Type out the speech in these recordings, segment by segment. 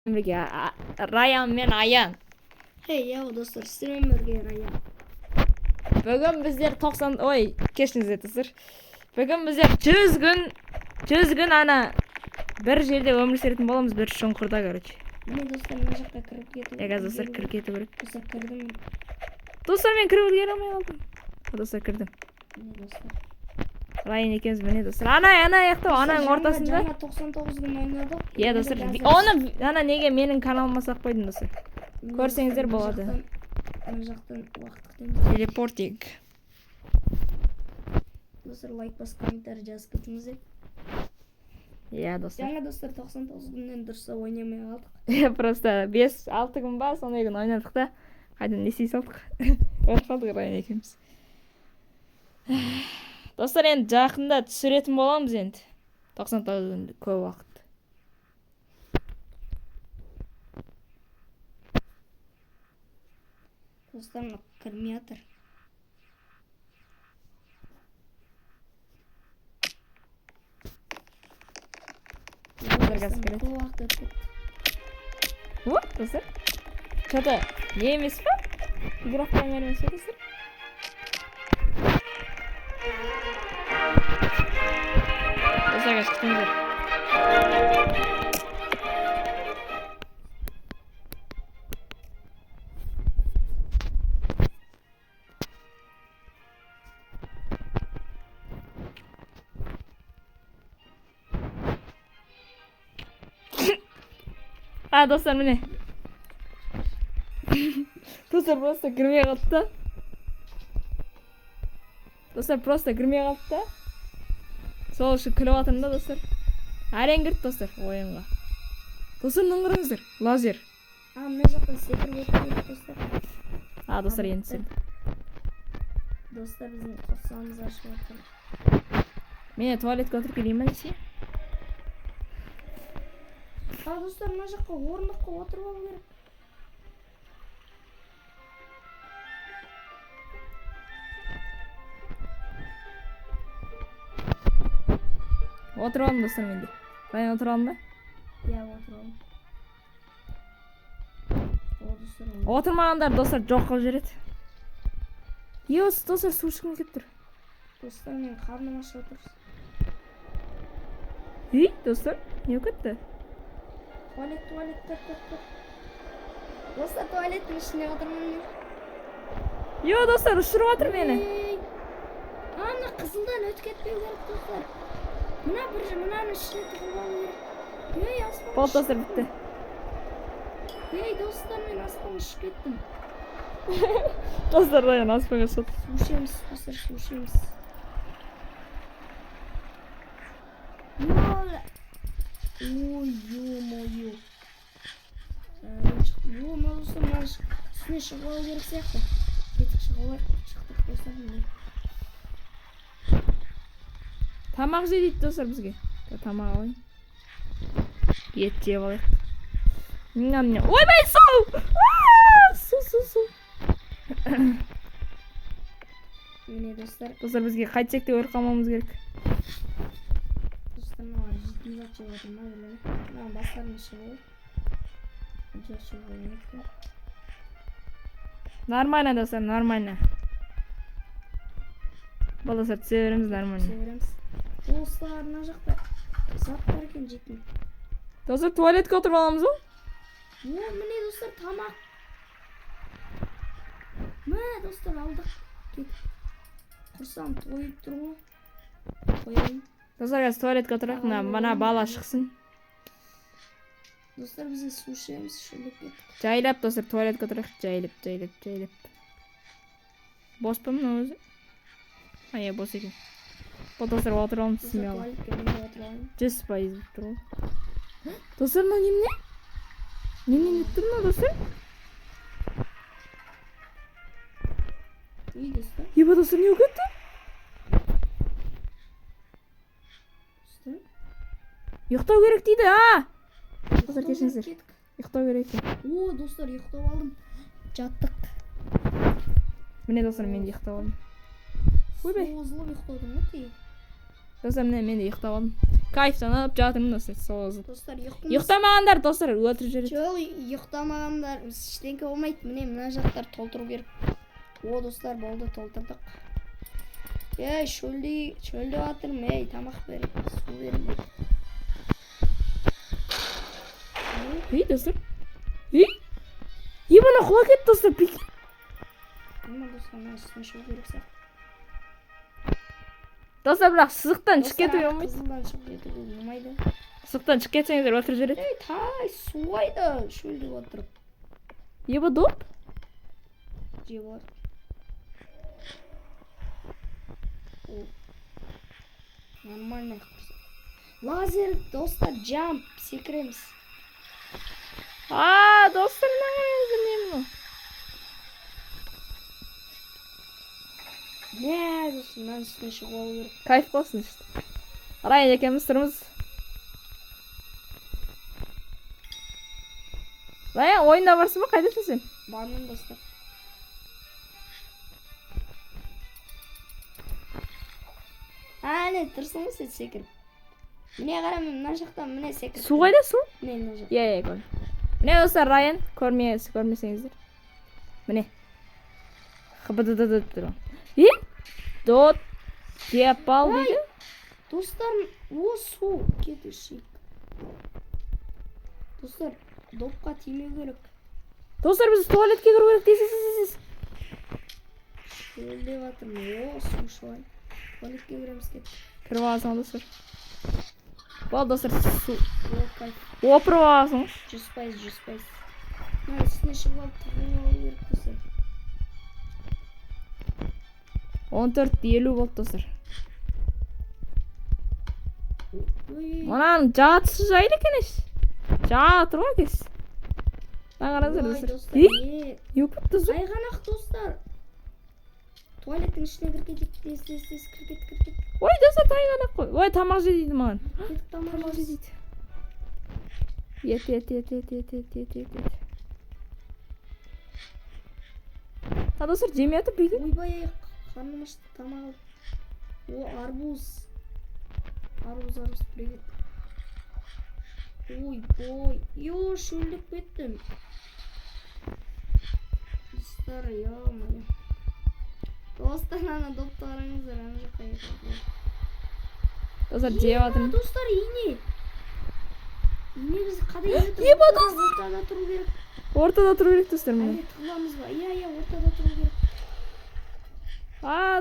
Birga Rayan men Ayan. Hey ya dostlar, sizlerle birga Rayan. Bugun bizlar 90 kechingizga tasir. Bugun bizlar 100 gün ana bir жерде өмір сүретін боламыз, bir шұңқырда, короче. Мен достар мына жаққа кіріп кетіп. Я достар кіріп кету керек. Достар кірдім. Достар мен кіріп үлгере алмай қалдым. Достар кірдім. Достар. Райан екеуміз міне достар. Ана яқта, ананың ортасында. Жаңа 99 күн ойнадық. Иә достар. Оны ана неге менің каналыма сақ қойдым достар. Көрсеңіздер болады. Ана жақтан уақыт күтеміз. Телепортинг. Достар лайк басып комментарий жазып кетіңіздер. Иә достар. Жаңа достар 99 күннен дұрыста ойнамай қалдық. Просто 5-6 күн ба, сондай күн ойнадық та, қайдан несей салдық. Өліп қалдық Райан екеуміз. Достар, енді жақында түсіретін боламыз енді. 99 күнді көп уақыт. Достар кірмей жатыр. Вот, достар. Что-то не емес па? Игра в камеру емес па, достар? Достар, күтіңіздер. Достар, міне. Достар, просто кірмей қалды да. Достар, просто кірмей қалды да. Сол үшін күліп жатырмын да, достар. Әрең кірді, достар, ойынға. Достар, мынаны қараңыздар, лазер. Мына жақтан секіріп өтіп достар. Достар, енді түсірді. Достар, біздің құрсағымыз ашып жатыр. Мені туалетке отырып келейін ба десе? Достар, мына жаққа орындыққа отырып алу керек. Отырып алым, достар, менде. Райан отырып алым ба? Иә, отырып алым. Отырмағандар, достар, жоқ қылып жібереді. Достар, су ішкім келіп тұр. Достар, мен қарным ашып отыр. Достар, не өкетті? Туалет. Достар, туалеттің ішіне отырмын мен. Достар, ұшырып отыр мені. Мына қызылдан өтіп кетпеу керек, достар. Мынаның ішіне тығылып алу керек. Аспан. Болды, достар, бітті. Достар, мен аспан ұшып кеттім. Достар, Райан аспанға шығды. Су ішеміз, достар, су ішеміз. Ой-ё-моё. Мына достар, мына үстіне шығып алу керек сияқты. Кеттік, шықтық, достар. Тамақ же дейді, достар, бізге. Тамақ алайын. Ет жеп алайық. Ойбай, су! Су! Міне, достар. Достар, бізге қайтсек те өліп қалмауымыз керек. Достар, маған жейтін зат жеп отыр ма, өлі? Маған бастарына шығып. Нормально, достар, нормально. Бұл достар, түсе береміз, нормально. Достар, мына жақта зат бар екен жейтін. Достар, туалетке отырып аламыз ба? Міне, достар, тамақ. Міне, достар, алдық. Кетіп. Құрсам тойып тұр ғой. Қойайын. Достар, қазір туалетке отырайық, мына бала шықсын. Достар, бізге су ішеміз, шөліп кеттік. Жайлап, достар, туалетке отырайық, жайлап. Бос па мына өзі? Иә, бос екен. Бұл достар, отырып аламыз, түсінбей алам. 100% тұр ғой. Достар, мына немене? Немене өттім ма, достар? Достар. Еба, достар, не өкетті? Достар. Ұйықтау керек дейді, Достар, кешіңіздер. Ұйықтау керек екен. Достар, ұйықтау алдым. Жаттық. Міне, достар, мен де ұйықтау алдым. Ойбай. Созылып ұйықтаудың өте. Достар, мен де ұйықтап алдым. Кайфтанып жатырмын достар. Достар, ұйықтымыз. Ұйықтамағандар достар, өлтіріп жібереді. Жоқ, ұйықтамағандар ештеңке болмайды. Міне мына жақтар толтыру керек. О, достар, болды, толтырдық. Ей, шөлде жатырмын. Ей, тамақ беріп, су беріңдер. Ей, достар. Ей, мына құлақ кетті достар. Ема достар, мына үстіне шығу керек сияқты. Достар, бірақ сызықтан шығып кетуге Достар, болмайды. қызылдан шығып кетуге болмайды. Сызықтан шығып кетсеңіздер өлтіріп жібереді. Ей, тай, су қайда? Шөлде отырып. Еба доп. Жеп алар. Нормально қырса. Лазер, достар, джамп, секіреміз. Достар, мынаңыз не мұны? Не, достар, мынан үстіне шығу алу керек. Кайф болсын işte. Райан екеуміз тұрмыз. Райан, ойында барсың ба? Қайдасың сен? Бармын, достар. Не, тұрсыңыз сен секіріп. Міне қарам, мына жақтан міне секіріп. Су қайда, су? Міне, мына жақ. Көрдім. Міне достар, Райан, көрмесеңіздер. Міне. Хыбыдыдыдыды тұрған. Дот кеп ал дейді. Достар, о, су кетушік. Достар, допқа тимеу керек. Достар, біз туалетке кіру керек дейсіз. Шөлде батырмын. О, су шылай. Туалетке кіреміз кетті. Кіріп аласың, достар. Бол, достар, су. О, кайф. Опырып аласың. 100%. Мына үстіне шығып алып тұрғын алу керек, достар. 14-50 болды, достар. Ой, Мұнан жатысы жайлы екенеш. Жатыр ғой кес. Қараңыздар, достар. достар, не? Өкіп достар. Қайғанақ, достар. Туалеттің ішіне кіргедік, тез, кіргет. Ой, достар, тайғанақ қой. Ой, тамақ же дейді маған. Кетіп тамақ же дейді. Ет. Достар, жеме атып бейді. Ойбай, қарным ашты, тамақ ал. О, арбуз. Арбуз, привет. Ойбой. Йо, шөлдіп кеттім. Достар, ё-моё. Достар, ана допты қараңыздар, ана жаққа кетіп. Достар, жеп атырмын. Достар, ине. Ине біз қадай етіп. Еба, достар. Ортада тұру керек. Ортада тұру керек, достар, міне. Әлі тығыламыз ба? Иә, ортада тұру керек.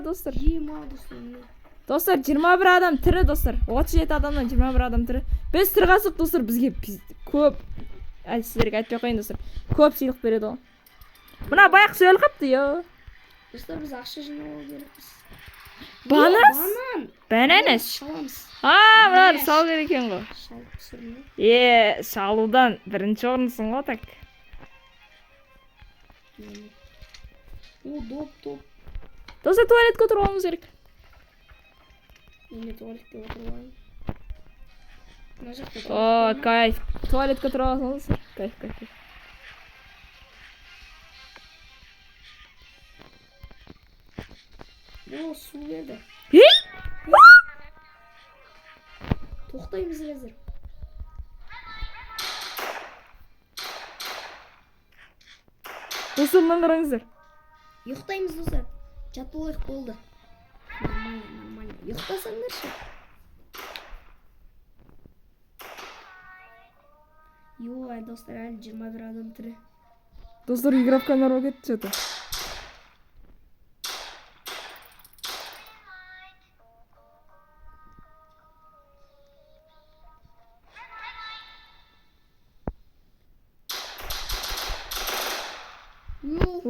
Достар. Ема, достар, міне. Достар, 21 адам тірі, достар. 37 адамнан 21 адам тірі. Біз тірғасық, достар, бізге көп, сіздерге айтпай қойын, достар. Көп сыйлық береді ол. Мына баяқ сөйл қапты, ё. Достар, біз ақша жинап алу керекпіз. Банас? Бананас. Бананас. Шаламыз. Мына сал керек екен ғой. Шалып түсірме. Шалудан бірінші орынсың ғой, так. О, доп. Достар, туалетке отырып алуымыз керек. Енді туалетке отырып алайын. Мына жақта. О, кайф. Туалетке отырып аласың, достар. Кайф. О, су берді. Тоқтаймыз қазір. Достар, мынаны қараңыздар. Ұйықтаймыз, достар. Жатып алайық, болды. Нормально. Ұйықтасаңдаршы. Ой, достар, әлі 21 адам тірі. Достар, игра в камеру кетті что-то.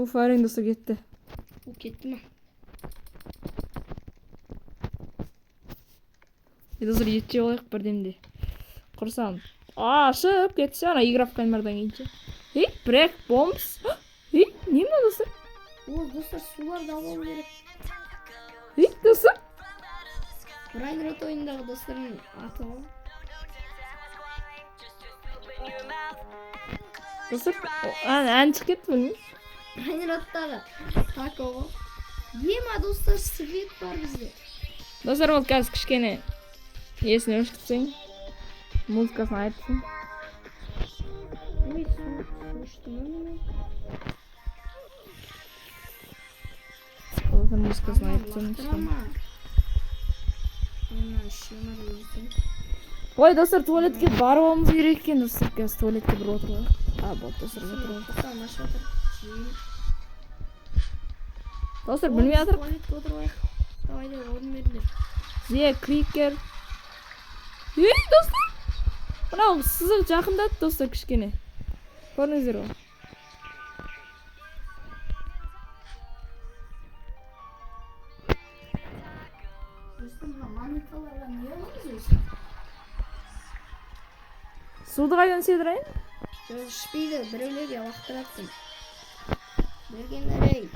Уф, әрең достар кетті. О, кетті ма? Достар, ет жеп алайық бірдемде. Құрсам. Ашып кетсе, ана игра в камерадан кейінше. Брек бомбс. Не мына достар? О, достар, суларды алу керек. Достар? Райнрот ойындағы достардың аты ғой. Достар, ән шығып кетті білмеймін. Райнроттағы тако ғой. Ема, достар, свет бар бізде. Достар, ол қазір кішкене Есіне өшкітсең. Музыкасын айтсын. Ой, су içtim ama. Dostlar muzыкасын айтсын. Ой, достар, туалетке барып алуымыз керек екен, достар. Қазір туалетке бір отырып. Вот, достар, отырып. Достар, білмей жатыр. Туалетке отырайық. Давай, орын беріңдер. Зе, крикер. Ей, достар! Мынау сызық жақындады, достар, кішкене. Көріңіздер ғой. Суды қайдан седірайын? Ішпейді, біреулерге лақтыратын. Бергендер ей.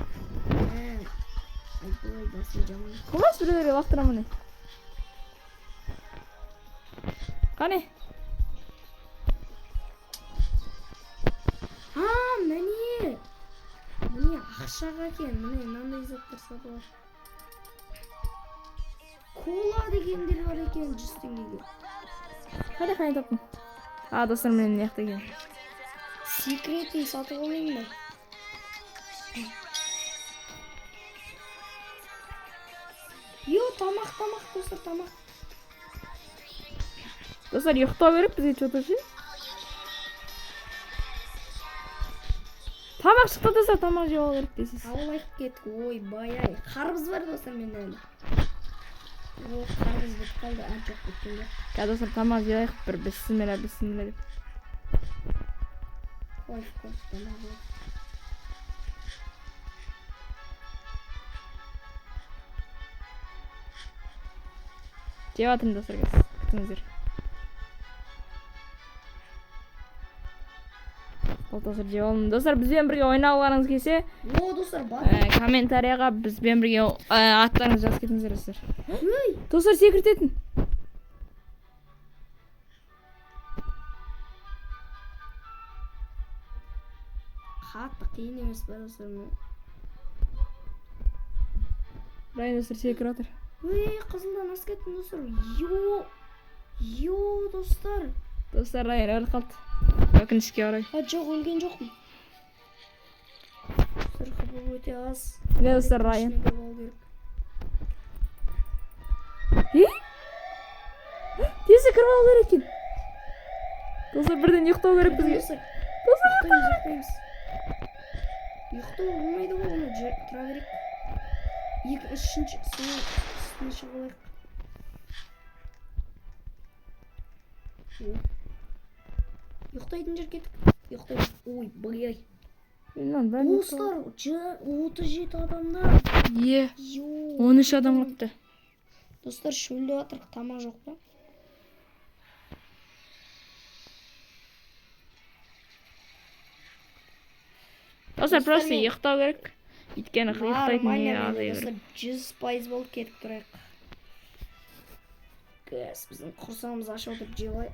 Айтпай басын жаман. Қылмас біреулерге лақтырамын. Қане? Міне. Міне ақшаға кен. Міне мынандай заттар сатып алып. Кола дегендер бар екен 100 теңгеге. Қане таптың? Достар, менен не жақта екен? Секретін сатып алайын ба? Тамақ, достар, тамақ. Достар, ұйықтау керек бізге что-то ше? Тамақ шықты, достар, тамақ жеп алу керек дейсіз. Алайық кеттік, ой, бай-ай. Қарбыз бар, достар, менде әлі. Қарбыз бітіп қалды, жоқ біткенде. Достар, тамақ жеп бір бісміллә деп. Ой, тамақ жеп. Жеп атырмын, достар, күтіңіздер. Достар, жеп алым. Достар, бізбен бірге ойнауғаныңыз келсе, достар, бар. Комментарияға бізбен бірге аттарыңыз жазып кетіңіздер, достар. Достар, секіртетін. Қатты қиын емес бар, достар. Райын, достар, секір атыр. Қызылдан асып кеттім, достар. Достар. Достар, Райын өліп қалды. Өкінішке орай. Жоқ, өлген жоқпын. Достар, қабыл өте аз. Не, достар, Райын? Тезі кіріп алу керек екен. Достар, бірден ұйықтау керек бізге. Достар, ұйықтаймыз. Ұйықтау болмайды ғой, оны тұра керек. Үшінші үстіне шығалайық. Ұйықтайтын жер кеттік. Ұйықтаймыз. Ой, бай-ай. Достар, 37 адамдар. 13 адам қапты. Достар, шөлде атырық, тамақ жоқ па? Достар, просто ұйықтау керек. Өйткені ұйықтайтын не азай керек. 100% болып кетіп тұрайық. Біздің құрсағымыз ашып отырып жеп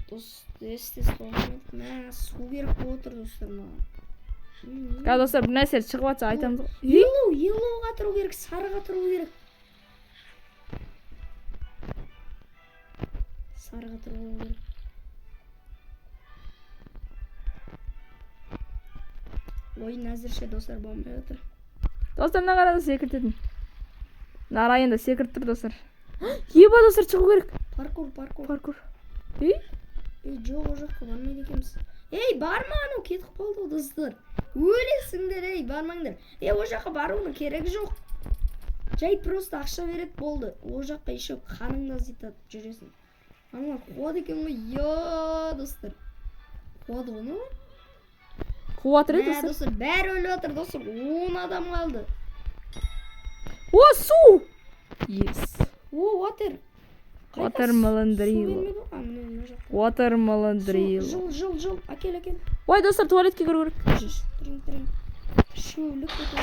Достар, су керек болып отыр, достар, маған. Достар, бір нәрсе шығып атса айтамыз ғой. Yellowға тұру керек, сарыға тұру керек. Сарыға тұру керек. Ойын әзірше, достар, болмай отыр. Достар, мына қарады секіртетін. Нарайында секірт тұр, достар. Еба, достар, шығу керек. Паркур. Жоқ, о жаққа бармайды екенбіз. Барма, анау кетіп қалды, достар. Өлесіңдер, бармаңдар. О жаққа баруының керегі жоқ. Жай просто ақша береді, болды. О жаққа еще қаныңда зитат жүресің. Анау қуады екен ғой, достар. Қуады ғой, не? Қуатыр еді, достар, бәрі өлі отыр, достар, 10 адам қалды. Су! Yes. Water. Watermelon drill. Жыл, әкел. Ой, достар, туалетке кіру керек. Шөлік көтер.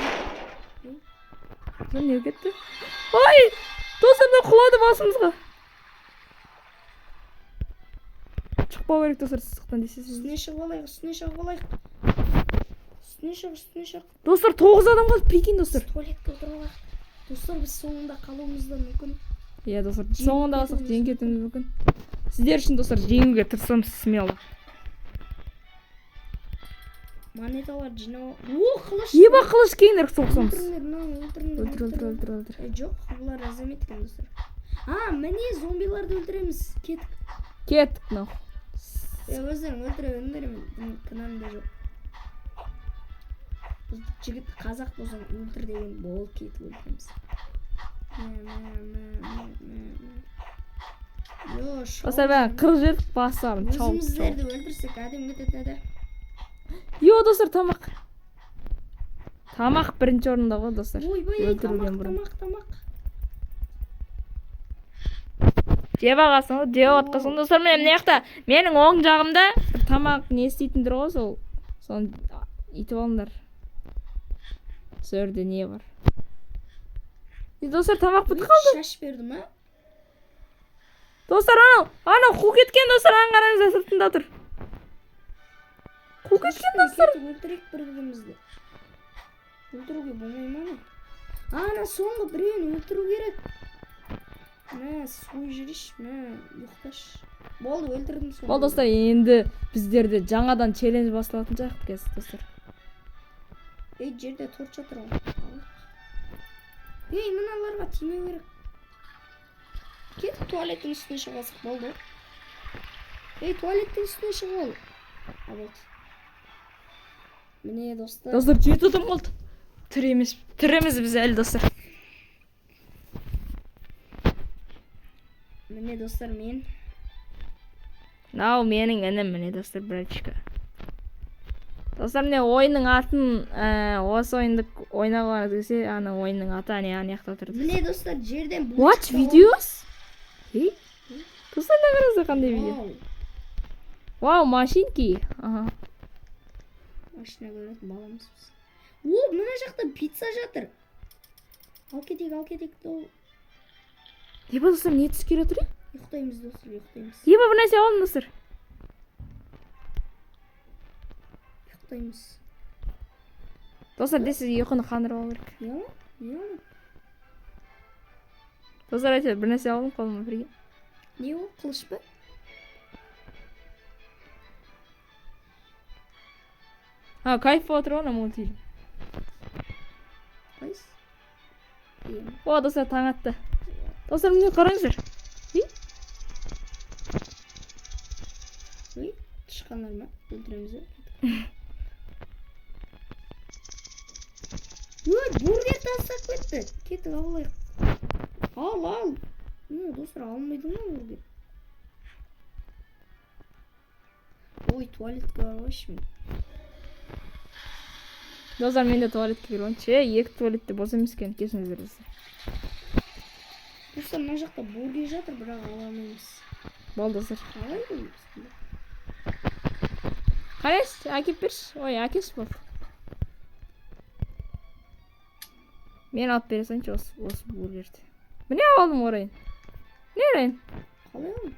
Не кетті? Ой, достар, құлады басымызға. Шықпау керек, достар, сызықтан десесіз. Үстіне шығып алайық. Достар, 9 адам қалды, прикинь, достар. Туалетке отырып алайық. Достар, біз соңында қалуымызда мүмкін. Иә достар, соңында қалсақ жеңіп кетуіміз мүмкін. Сіздер үшін достар жеңуге тырысамыз смело. Монеталар жинау. О, қылыш. Еба қылыш кейінірек соқсамыз. Өлтіріңдер. Жоқ, бұлар азамет екен достар. Міне зомбиларды өлтіреміз. Кеттік, нау. Өздерің өлтіремін. Кінәмде жоқ. Жігіт қазақ болсаң өлтір деген бол кетіп өлтіреміз. Достар, бәрін қырық жетіп басамын. Өзіміздерді өлтірсек әдем кететін еді. Йо, достар, тамақ. Тамақ бірінші орында ғой, достар. Ойбай, тамақ. Жеп ағасын, жеп атқасын. Достар, мен мына менің оң жағымда бір тамақ не істейтіндір ғой, соны итіп алыңдар. Сөрде не бар? Достар, тамақ бітіп қалды. Шаш бердім, а? Достар, анау қу кеткен достар, қараңыздар сыртында тұр. Қу кеткен достар. Өлтірек бір-бірімізді. Өлтіруге болмай ма? Ана соңғы біреуін өлтіру керек. Сой жүріш, ұйықташ. Болды, өлтірдім соңғы. Ол достар, енді біздерде жаңадан челлендж басталатын жақты кез, достар. Жерде торт жатыр ғой. Мыналарға тимеу керек. Кетіп туалеттің үстіне шығасық болды. Туалеттің үстіне шығыл. Абет. Міне достар. Достар, 7 адам қалды. Тіреміз біз әлі достар. Міне достар, мен. Нау менің інім, міне достар, братчика. Достар, міне ойынның атын осы ойынды ойнағыларыңыз келсе, ана ойынның аты аяқта тұрды. Міне достар, жерден Watch videos? Достар, не қараңыздар қандай видео? Вау, машинки. Машина көретін баламыз біз. Мына жақта пицца жатыр. Ал кетек. Еба, достар, не түс келе отыр? Ұйықтаймыз, достар, ұйықтаймыз. Еба, бір нәрсе алың, достар. Ұйықтаймыз. Достар, десіз ұйқыны қандырып алу керек. Яла? Достар, айтады, бір нәрсе алың қолыма бірге. Не ол, қылыш па? Кайф болып отыр ғой, мультфильм. Қайс? Достар, таң атты. Достар, міне қараңыздар. Тышқандар ма? Өлтіреміз бе? Бургер тастап кетті. Кетіп алайық. Ал. Достар, алмайды ма бургер? Туалетке бар ғой шымен. Достар, мен де туалетке кіргенше, екі туалетте бос емес екен, кесіңіздер достар. Достар, мына жақта бургер жатыр, бірақ ала алмаймыз. Бол достар. Қалай бұл? Қарайш, әкеп берші. Ой, әкеш бол. Мен алып бересінші осы бургерді. Міне алдым орайын. Не орайын? Қалай алдым?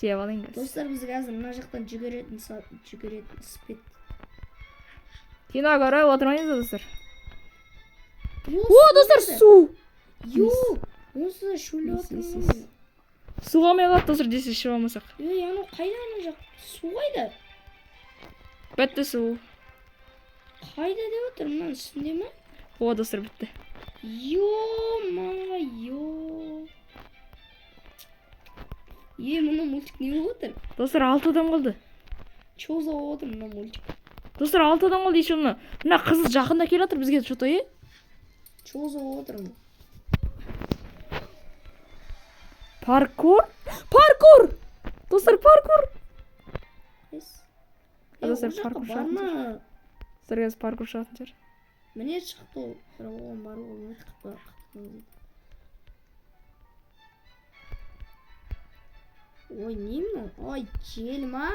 Жеп алайын. Достар, біз қазір мына жақтан жүгіретін спет. Кино көріп отырмайыз достар. Достар, су! Онсы да шөлі отырмыз. Суға май қалады достар, десе ішіп алмасақ. Анау қайда ана жақ? Су қайда? Бітті су. Қайда деп отыр, мұнан үстінде ме? Достар, бітті. Мұны мультик не болып отыр? Достар, 6 адам қалды. Чоза болып отыр мұны мультик. Достар, 6 адам қалды еші мұны. Мұна қызыл жақында келе отыр бізге что-то, Чоза болып отыр мұны. Паркур! Достар, паркур! Достар, паркур шығатын жер. Достар, қазір паркур шығатын жер. Міне шықты ол. Бір оған бар ол. Ой, не мынау? Ой, жел ма?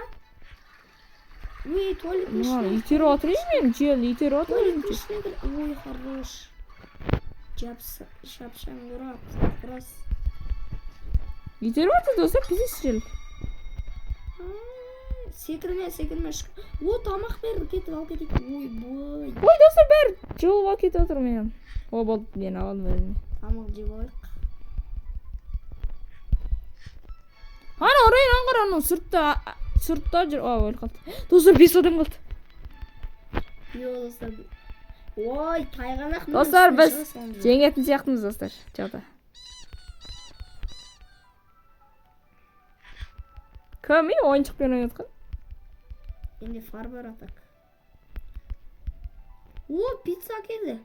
Туалеттің ішіне. Итеріп отырайын мен, жел итеріп отырайын. Ой, хорош. Шапшаң ұрап, құрас. Итеріп отыр достар, пиздец жел. Секірме. Тамақ берді, кетіп ал кетейік. Ой, достар, бәрі жолға кетіп отыр мен. Болды, мен алдым өзіме. Тамақ жеп алайық. анын сыртта жүр. Өлүп калды. Достор 5 адам калды. Йо достар. Ой, тайганак. Достар biz жеңетін сияқтымыз достар. Жада. Кім ойыншықпен ойнатқан? Енді фарбар атак. О, пицца келді.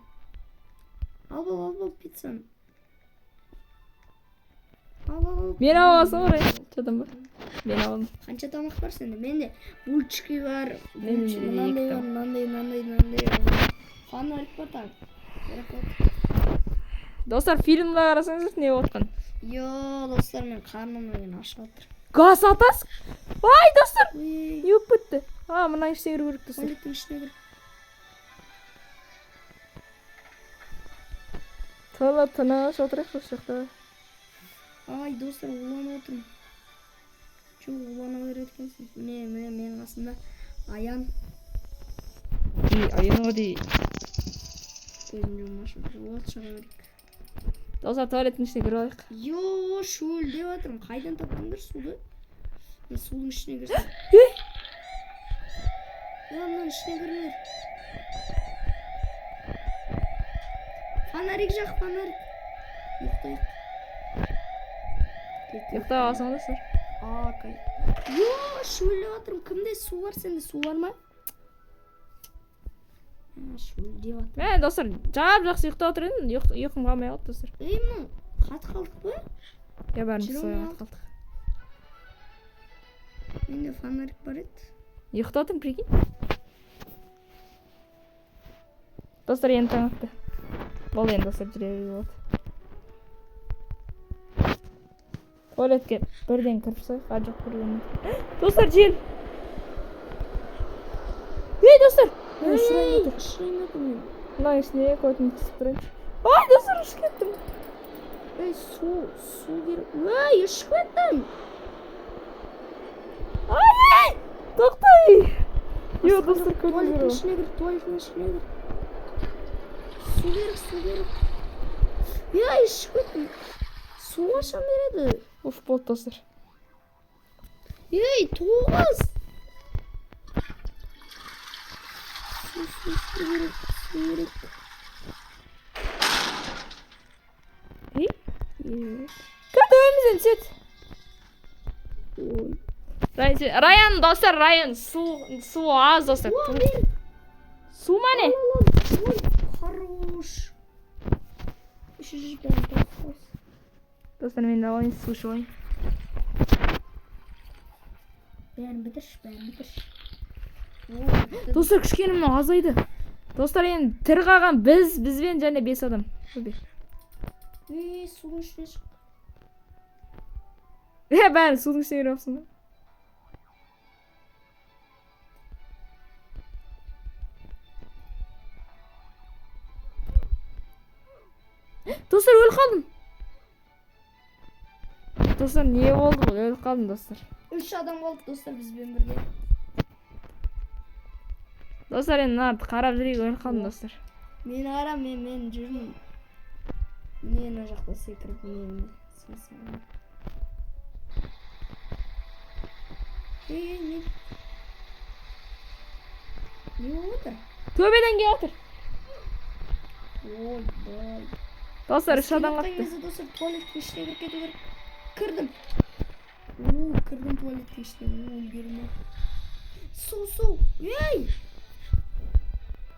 Ал пиццаны. Ал. Мен аласың орай. Жадам бар. Мен алдым. Қанша тамақ бар сенде? Менде булочки бар. Менде Мынандай. Фонарик бар так. Достар фильмді қарасаңыз не отқан? Йо, достар, мен қарным ашып жатыр. Газ атасың? Ай, достар! Ой, Юк бітті. Мына ішіне кіру керек достар. туалеттің ішіне кір. Тыныш отырайық осы жақта. Ай, достар, уланып отырмын. Жоқ, улана береді екенсің. Міне, менің қасымда Аян. Аян оди. Көзімді ашып от шыға берейік. Достар, туалеттің ішіне кіріп алайық. Йо, шөл деп жатырмын. Қайдан таптыңдар суды? Мен судың ішіне кірсем. Мынаның ішіне кірмер. Фонарик жақ, фонарик. Ұйықтайық. Ұйықта алсың достар. Кай. Йо, шөл деп жатырмын. Кімде су бар, сенде су бар ма? Шөл деп жатырмын. Достар, жақсы ұйықта отыр едім. Ұйқым қалмай қалды достар. Мұның қат қалдық ба? Бәріміз солай қат қалдық. Менде фонарик бар еді. Ұйықта отырмын, прикинь. Достар, енді таң атты. Бол енді достар жүре болады. Туалетке бірден кіріп салайық. Жоқ кіргенмен. Достар, жел. Достар. Шыраймады мен. Мына ішіне көтін түсіп тұрайыншы. Ай, достар, ұшып кеттім. Су керек. Ұшып кеттім. Ай, тоқтай. Йо, достар, көтін туалеттің ішіне кір, туалеттің ішіне кір. Су керек. Ұшып кеттім. Су қашан береді? Уф, болды достар. Тоғыз. Су керек. Көтөйімізден түсет. Райан, достар, Райан. Су аз, достар. Су ма не? Ой, хорош. Достар, мен де алайын, су ішіп алайын. Бәрін бітірші. Достар, кішкенімнің азайды. Достар, енді тір қалған бізбен және 5 адам. Судың ішіне шық. Бәрін судың ішіне кіріп алыпсың ба? Достар, өліп қалдым. Достар, не болды бұл? Өліп қалдым, достар. 3 адам болды, достар, бізбен бірге. Достар, енді нарды қарап жүрейік, өліп қалдым, достар. Мен қарам, мен жүрмін. Міне ана жақта секіріп, міне. Не отыр? Төбеден келіп отыр. Ой. Достар, 3 адам қапты. Достар, туалеттің ішіне кіріп кету керек. Кірдім. Кірдім туалеттің ішіне. Үлгерме. Су.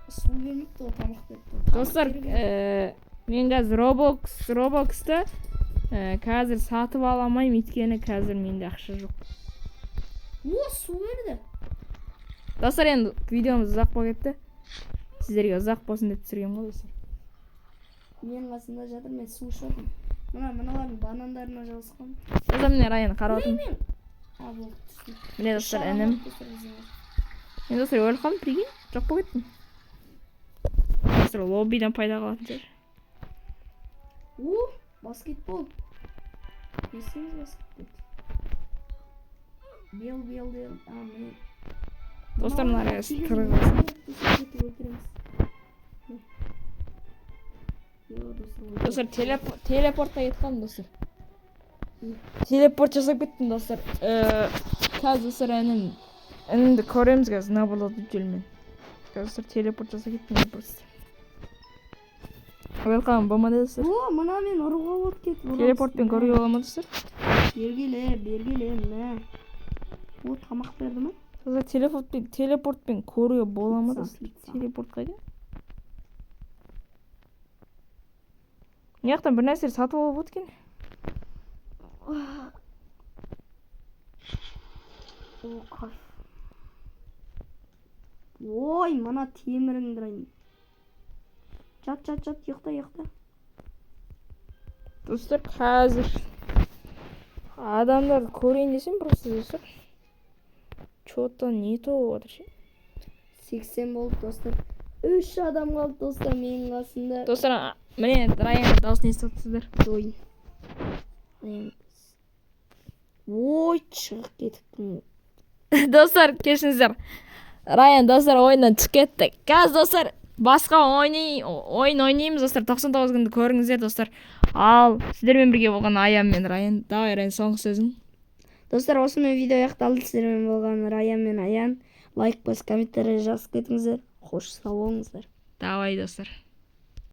Су бермепті, ол тамақ беріпті. Достар, мен қазір Roblox'ты қазір сатып аламайым, өйткені қазір менде ақша жоқ. Су берді. Достар, енді видеомыз ұзақ болып кетті. Сіздерге ұзақ болсын деп түсірген ғой достар. Мен қасында жатыр, мен су ішіп. Мыналардың банандарына жалысқан. Достар, міне Райан қарап отырмын. Болды. Міне достар, інім. Мен достар өліп қалдым, прикинь, жоқ болып кеттім. Достар, лоббиден пайда қалатын жер. Баскетбол. Есіңіз баскетбол. Бел. Міне. Достар, мына арасы тұрғылсын. Достар, телепортқа кетіп қалдым, достар. Телепорт жасап кеттім достар. Қазір достар інімді көреміз қазір не болады деп жүрмін. Қазір телепорт жасап кеттім просто. Welcome болмады достар. О, мына мен ұруға болып кетіп. Телепортпен көруге бола ма достар? Бергеле, мына. О, тамақ берді ма? Достар телепортпен көруге бола ма достар? Телепорт қайда? Мынаяқтан бір нәрсе сатып алып өткен. О, қай. Ой, мына теміріңді ұрайын. Жат, ұйықта. Достар, қазір адамдарды көрейін десем просто достар. Что-то не то отыр ше. 80 болды достар. 3 адам қалды достар менің қасында. Достар, міне Райан дауысын естіп отырсыздар. Ой. Ой, шығып кетіппін. Достар, кешіріңіздер. Райан достар ойыннан шығып кетті. Қазір достар басқа ойын ойнаймыз достар. 99 күнді көріңіздер достар. Ал сіздермен бірге болған Аян мен Райан. Давай Райан, соңғы сөзің. Достар, осымен видео аяқталды. Сіздермен болған Райан мен Аян. Лайк басып комментарий жазып кетіңіздер. Қош сау болыңыздар. Давай достар.